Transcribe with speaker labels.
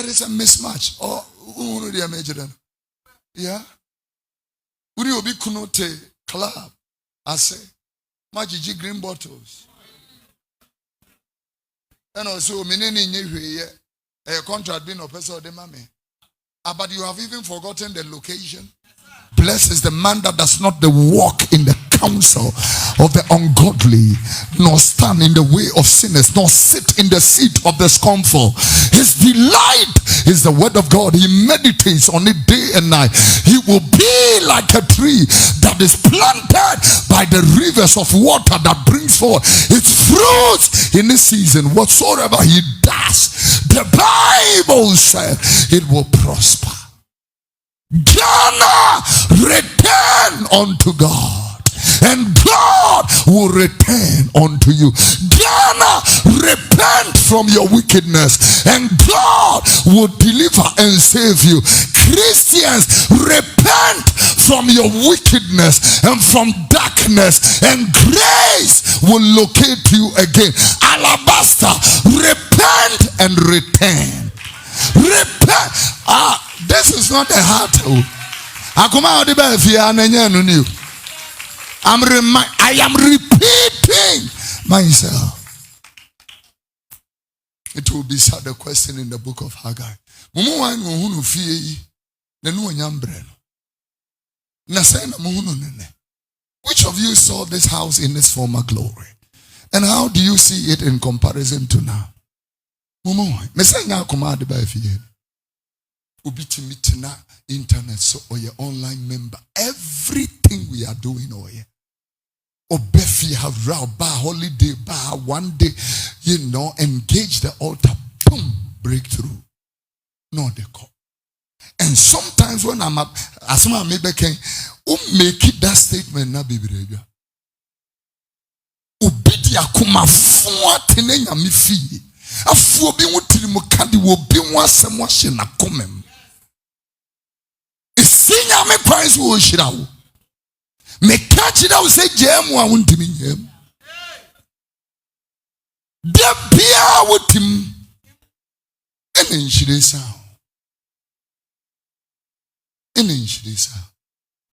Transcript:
Speaker 1: is a mismatch. Or who the major? Yeah. Would you be kunote club? I say, Majiji green bottles. And also, meaning a contract being a person of the mommy. But you have even forgotten the location. Blessed is the man that does not walk in the counsel of the ungodly, nor stand in the way of sinners, nor sit in the seat of the scornful. His delight is the word of God. He meditates on it day and night. He will be like a tree that is planted by the rivers of water that brings forth its fruits in this season. Whatsoever he does, the Bible said it will prosper. Ghana, return unto God, and God will return unto you. Ghana, repent from your wickedness, and God will deliver and save you. Christians, repent from your wickedness and from darkness, and grace will locate you again. Alabaster, repent and return. Repent. This is not a heart. I am repeating myself. It will be said a question in the book of Haggai. Which of you saw this house in its former glory? And how do you see it in comparison to now? Internet, so or your online member, everything we are doing, or Obefi have round bar holiday bar one day, engage the altar, boom, breakthrough. No, they call. And sometimes when I'm up, as my maybe can make it that statement na baby radio. Obidia kuma fwa tenenya mi fi. Afu obi wutiri mu kadi wo bi wasem wahye na komem. Isinya me kwanso wo hira wo. Me catch it out say jemu a wuntimi nyem. De bia wotim. Ene nshire sa.